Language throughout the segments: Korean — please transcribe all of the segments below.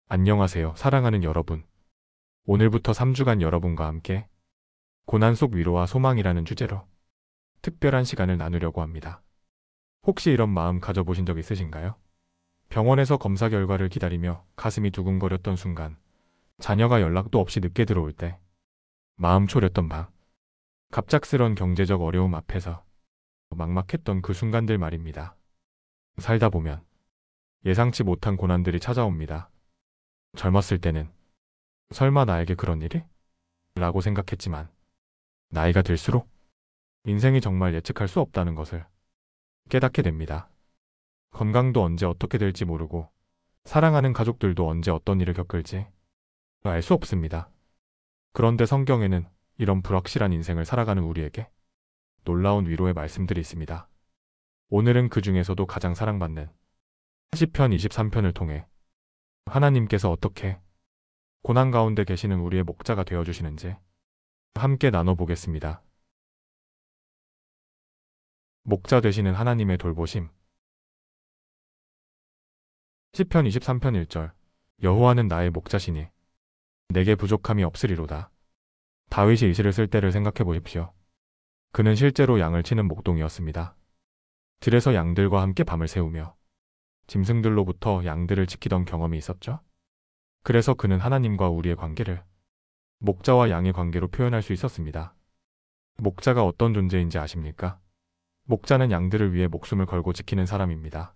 안녕하세요, 사랑하는 여러분. 오늘부터 3주간 여러분과 함께 고난 속 위로와 소망이라는 주제로 특별한 시간을 나누려고 합니다. 혹시 이런 마음 가져보신 적 있으신가요? 병원에서 검사 결과를 기다리며 가슴이 두근거렸던 순간, 자녀가 연락도 없이 늦게 들어올 때, 마음 졸였던 밤, 갑작스런 경제적 어려움 앞에서 막막했던 그 순간들 말입니다. 살다 보면 예상치 못한 고난들이 찾아옵니다. 젊었을 때는 설마 나에게 그런 일이? 라고 생각했지만 나이가 들수록 인생이 정말 예측할 수 없다는 것을 깨닫게 됩니다. 건강도 언제 어떻게 될지 모르고 사랑하는 가족들도 언제 어떤 일을 겪을지 알 수 없습니다. 그런데 성경에는 이런 불확실한 인생을 살아가는 우리에게 놀라운 위로의 말씀들이 있습니다. 오늘은 그 중에서도 가장 사랑받는 시편 23편을 통해 하나님께서 어떻게 고난 가운데 계시는 우리의 목자가 되어주시는지 함께 나눠보겠습니다. 목자 되시는 하나님의 돌보심. 시편 23편 1절. 여호와는 나의 목자시니 내게 부족함이 없으리로다. 다윗이 이 시를 쓸 때를 생각해 보십시오. 그는 실제로 양을 치는 목동이었습니다. 들에서 양들과 함께 밤을 새우며 짐승들로부터 양들을 지키던 경험이 있었죠. 그래서 그는 하나님과 우리의 관계를 목자와 양의 관계로 표현할 수 있었습니다. 목자가 어떤 존재인지 아십니까? 목자는 양들을 위해 목숨을 걸고 지키는 사람입니다.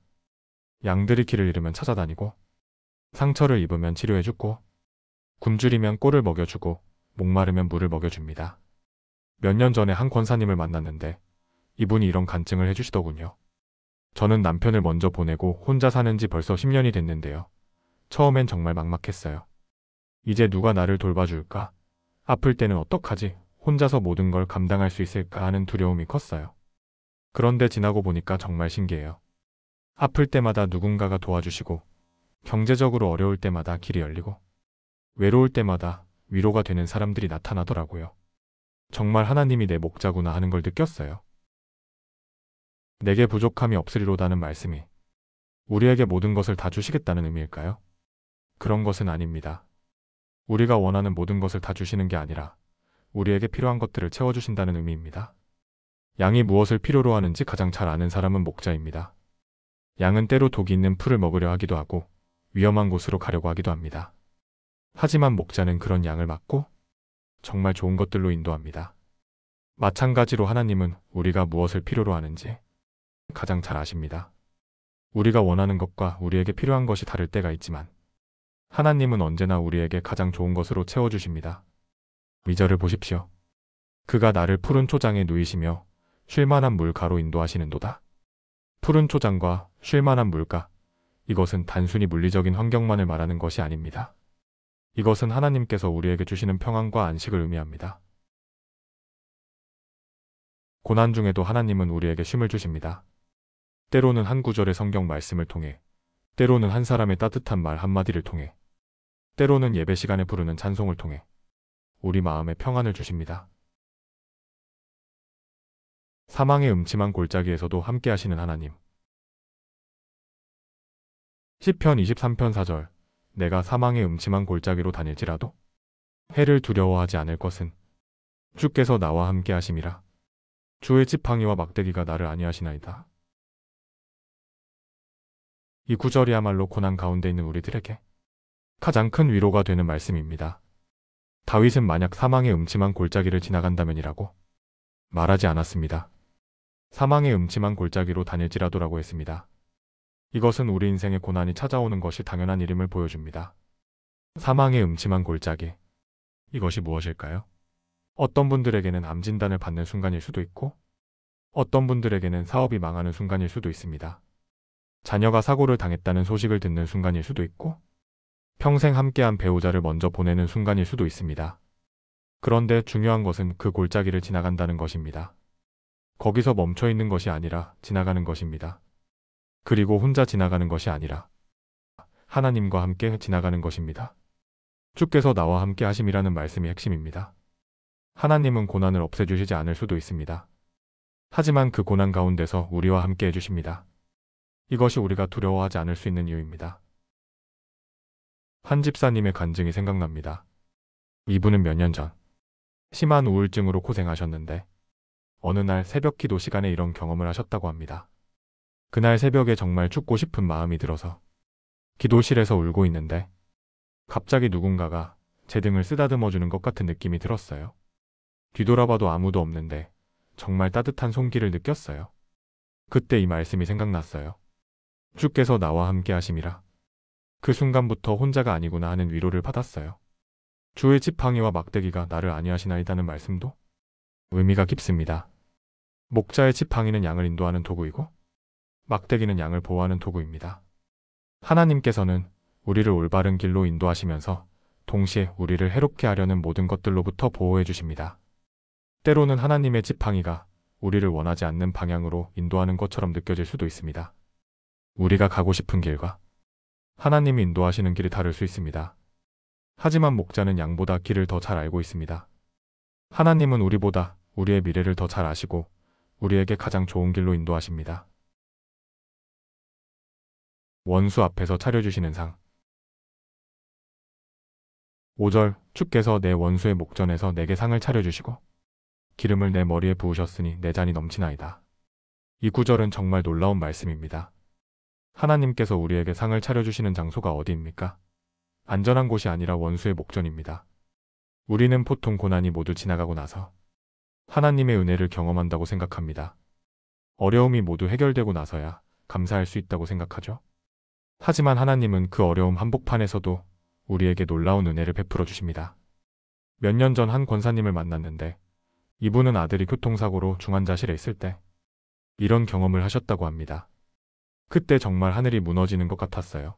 양들이 길을 잃으면 찾아다니고, 상처를 입으면 치료해주고, 굶주리면 꼴을 먹여주고, 목마르면 물을 먹여줍니다. 몇 년 전에 한 권사님을 만났는데 이분이 이런 간증을 해주시더군요. 저는 남편을 먼저 보내고 혼자 사는 지 벌써 10년이 됐는데요. 처음엔 정말 막막했어요. 이제 누가 나를 돌봐줄까? 아플 때는 어떡하지? 혼자서 모든 걸 감당할 수 있을까 하는 두려움이 컸어요. 그런데 지나고 보니까 정말 신기해요. 아플 때마다 누군가가 도와주시고, 경제적으로 어려울 때마다 길이 열리고, 외로울 때마다 위로가 되는 사람들이 나타나더라고요. 정말 하나님이 내 목자구나 하는 걸 느꼈어요. 내게 부족함이 없으리로다는 말씀이 우리에게 모든 것을 다 주시겠다는 의미일까요? 그런 것은 아닙니다. 우리가 원하는 모든 것을 다 주시는 게 아니라 우리에게 필요한 것들을 채워주신다는 의미입니다. 양이 무엇을 필요로 하는지 가장 잘 아는 사람은 목자입니다. 양은 때로 독이 있는 풀을 먹으려 하기도 하고 위험한 곳으로 가려고 하기도 합니다. 하지만 목자는 그런 양을 막고 정말 좋은 것들로 인도합니다. 마찬가지로 하나님은 우리가 무엇을 필요로 하는지 가장 잘 아십니다. 우리가 원하는 것과 우리에게 필요한 것이 다를 때가 있지만 하나님은 언제나 우리에게 가장 좋은 것으로 채워주십니다. 2절을 보십시오. 그가 나를 푸른 초장에 누이시며 쉴만한 물가로 인도하시는도다. 푸른 초장과 쉴만한 물가, 이것은 단순히 물리적인 환경만을 말하는 것이 아닙니다. 이것은 하나님께서 우리에게 주시는 평안과 안식을 의미합니다. 고난 중에도 하나님은 우리에게 쉼을 주십니다. 때로는 한 구절의 성경 말씀을 통해, 때로는 한 사람의 따뜻한 말 한마디를 통해, 때로는 예배 시간에 부르는 찬송을 통해 우리 마음에 평안을 주십니다. 사망의 음침한 골짜기에서도 함께 하시는 하나님. 시편 23편 4절. 내가 사망의 음침한 골짜기로 다닐지라도 해를 두려워하지 않을 것은 주께서 나와 함께 하심이라. 주의 지팡이와 막대기가 나를 안위하시나이다. 이 구절이야말로 고난 가운데 있는 우리들에게 가장 큰 위로가 되는 말씀입니다. 다윗은 만약 사망의 음침한 골짜기를 지나간다면이라고 말하지 않았습니다. 사망의 음침한 골짜기로 다닐지라도라고 했습니다. 이것은 우리 인생의 고난이 찾아오는 것이 당연한 일임을 보여줍니다. 사망의 음침한 골짜기. 이것이 무엇일까요? 어떤 분들에게는 암 진단을 받는 순간일 수도 있고, 어떤 분들에게는 사업이 망하는 순간일 수도 있습니다. 자녀가 사고를 당했다는 소식을 듣는 순간일 수도 있고, 평생 함께한 배우자를 먼저 보내는 순간일 수도 있습니다. 그런데 중요한 것은 그 골짜기를 지나간다는 것입니다. 거기서 멈춰 있는 것이 아니라 지나가는 것입니다. 그리고 혼자 지나가는 것이 아니라 하나님과 함께 지나가는 것입니다. 주께서 나와 함께 하심이라는 말씀이 핵심입니다. 하나님은 고난을 없애주시지 않을 수도 있습니다. 하지만 그 고난 가운데서 우리와 함께 해주십니다. 이것이 우리가 두려워하지 않을 수 있는 이유입니다. 한 집사님의 간증이 생각납니다. 이분은 몇 년 전 심한 우울증으로 고생하셨는데 어느 날 새벽 기도 시간에 이런 경험을 하셨다고 합니다. 그날 새벽에 정말 죽고 싶은 마음이 들어서 기도실에서 울고 있는데 갑자기 누군가가 제 등을 쓰다듬어 주는 것 같은 느낌이 들었어요. 뒤돌아봐도 아무도 없는데 정말 따뜻한 손길을 느꼈어요. 그때 이 말씀이 생각났어요. 주께서 나와 함께 하심이라. 그 순간부터 혼자가 아니구나 하는 위로를 받았어요. 주의 지팡이와 막대기가 나를 안위하시나이다는 말씀도 의미가 깊습니다. 목자의 지팡이는 양을 인도하는 도구이고 막대기는 양을 보호하는 도구입니다. 하나님께서는 우리를 올바른 길로 인도하시면서 동시에 우리를 해롭게 하려는 모든 것들로부터 보호해 주십니다. 때로는 하나님의 지팡이가 우리를 원하지 않는 방향으로 인도하는 것처럼 느껴질 수도 있습니다. 우리가 가고 싶은 길과 하나님이 인도하시는 길이 다를 수 있습니다. 하지만 목자는 양보다 길을 더 잘 알고 있습니다. 하나님은 우리보다 우리의 미래를 더 잘 아시고 우리에게 가장 좋은 길로 인도하십니다. 원수 앞에서 차려주시는 상. 5절 주께서 내 원수의 목전에서 내게 상을 차려주시고 기름을 내 머리에 부으셨으니 내 잔이 넘치나이다. 이 구절은 정말 놀라운 말씀입니다. 하나님께서 우리에게 상을 차려주시는 장소가 어디입니까? 안전한 곳이 아니라 원수의 목전입니다. 우리는 보통 고난이 모두 지나가고 나서 하나님의 은혜를 경험한다고 생각합니다. 어려움이 모두 해결되고 나서야 감사할 수 있다고 생각하죠. 하지만 하나님은 그 어려움 한복판에서도 우리에게 놀라운 은혜를 베풀어 주십니다. 몇 년 전 한 권사님을 만났는데 이분은 아들이 교통사고로 중환자실에 있을 때 이런 경험을 하셨다고 합니다. 그때 정말 하늘이 무너지는 것 같았어요.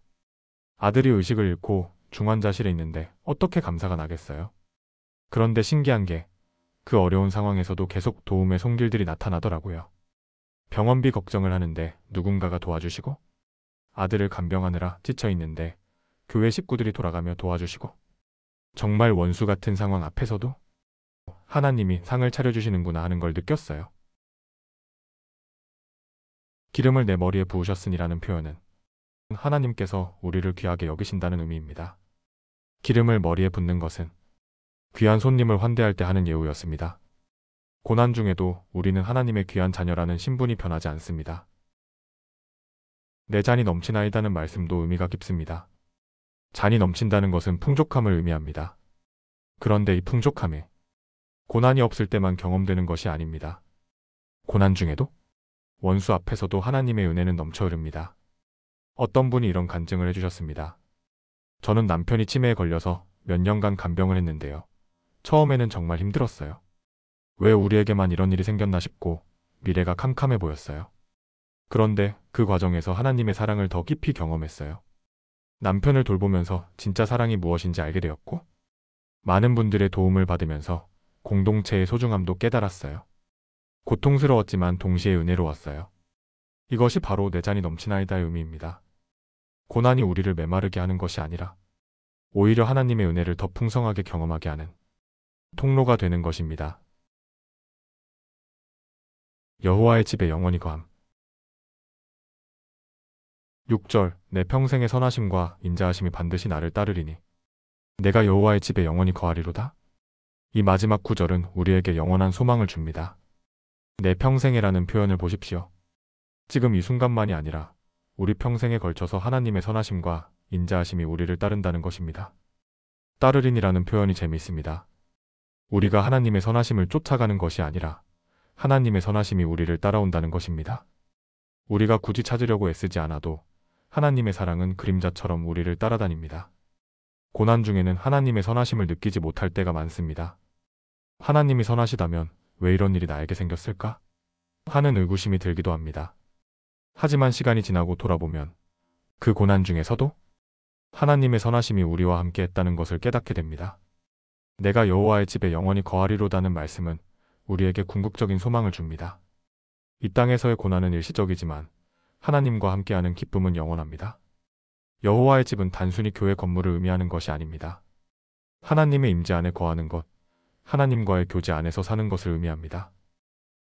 아들이 의식을 잃고 중환자실에 있는데 어떻게 감사가 나겠어요? 그런데 신기한 게 그 어려운 상황에서도 계속 도움의 손길들이 나타나더라고요. 병원비 걱정을 하는데 누군가가 도와주시고 아들을 간병하느라 지쳐 있는데 교회 식구들이 돌아가며 도와주시고 정말 원수 같은 상황 앞에서도 하나님이 상을 차려주시는구나 하는 걸 느꼈어요. 기름을 내 머리에 부으셨으니라는 표현은 하나님께서 우리를 귀하게 여기신다는 의미입니다. 기름을 머리에 붓는 것은 귀한 손님을 환대할 때 하는 예우였습니다. 고난 중에도 우리는 하나님의 귀한 자녀라는 신분이 변하지 않습니다. 내 잔이 넘치나이다는 말씀도 의미가 깊습니다. 잔이 넘친다는 것은 풍족함을 의미합니다. 그런데 이 풍족함에 고난이 없을 때만 경험되는 것이 아닙니다. 고난 중에도 원수 앞에서도 하나님의 은혜는 넘쳐 흐릅니다. 어떤 분이 이런 간증을 해주셨습니다. 저는 남편이 치매에 걸려서 몇 년간 간병을 했는데요. 처음에는 정말 힘들었어요. 왜 우리에게만 이런 일이 생겼나 싶고 미래가 캄캄해 보였어요. 그런데 그 과정에서 하나님의 사랑을 더 깊이 경험했어요. 남편을 돌보면서 진짜 사랑이 무엇인지 알게 되었고 많은 분들의 도움을 받으면서 공동체의 소중함도 깨달았어요. 고통스러웠지만 동시에 은혜로웠어요. 이것이 바로 내 잔이 넘치나이다의 의미입니다. 고난이 우리를 메마르게 하는 것이 아니라 오히려 하나님의 은혜를 더 풍성하게 경험하게 하는 통로가 되는 것입니다. 여호와의 집에 영원히 거함. 6절 내 평생의 선하심과 인자하심이 반드시 나를 따르리니 내가 여호와의 집에 영원히 거하리로다. 이 마지막 구절은 우리에게 영원한 소망을 줍니다. 내 평생에라는 표현을 보십시오. 지금 이 순간만이 아니라 우리 평생에 걸쳐서 하나님의 선하심과 인자하심이 우리를 따른다는 것입니다. 따르린이라는 표현이 재미있습니다. 우리가 하나님의 선하심을 쫓아가는 것이 아니라 하나님의 선하심이 우리를 따라온다는 것입니다. 우리가 굳이 찾으려고 애쓰지 않아도 하나님의 사랑은 그림자처럼 우리를 따라다닙니다. 고난 중에는 하나님의 선하심을 느끼지 못할 때가 많습니다. 하나님이 선하시다면 왜 이런 일이 나에게 생겼을까? 하는 의구심이 들기도 합니다. 하지만 시간이 지나고 돌아보면 그 고난 중에서도 하나님의 선하심이 우리와 함께 했다는 것을 깨닫게 됩니다. 내가 여호와의 집에 영원히 거하리로다는 말씀은 우리에게 궁극적인 소망을 줍니다. 이 땅에서의 고난은 일시적이지만 하나님과 함께하는 기쁨은 영원합니다. 여호와의 집은 단순히 교회 건물을 의미하는 것이 아닙니다. 하나님의 임재 안에 거하는 것, 하나님과의 교제 안에서 사는 것을 의미합니다.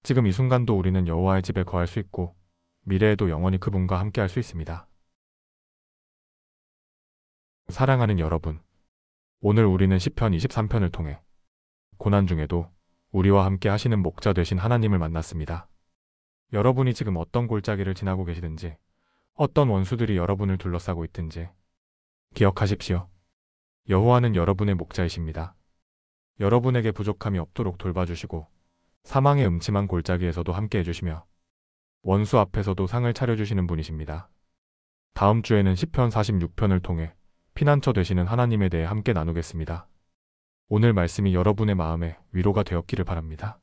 지금 이 순간도 우리는 여호와의 집에 거할 수 있고 미래에도 영원히 그분과 함께할 수 있습니다. 사랑하는 여러분, 오늘 우리는 시편 23편을 통해 고난 중에도 우리와 함께 하시는 목자 되신 하나님을 만났습니다. 여러분이 지금 어떤 골짜기를 지나고 계시든지, 어떤 원수들이 여러분을 둘러싸고 있든지 기억하십시오. 여호와는 여러분의 목자이십니다. 여러분에게 부족함이 없도록 돌봐주시고 사망의 음침한 골짜기에서도 함께 해주시며 원수 앞에서도 상을 차려주시는 분이십니다. 다음 주에는 시편 46편을 통해 피난처 되시는 하나님에 대해 함께 나누겠습니다. 오늘 말씀이 여러분의 마음에 위로가 되었기를 바랍니다.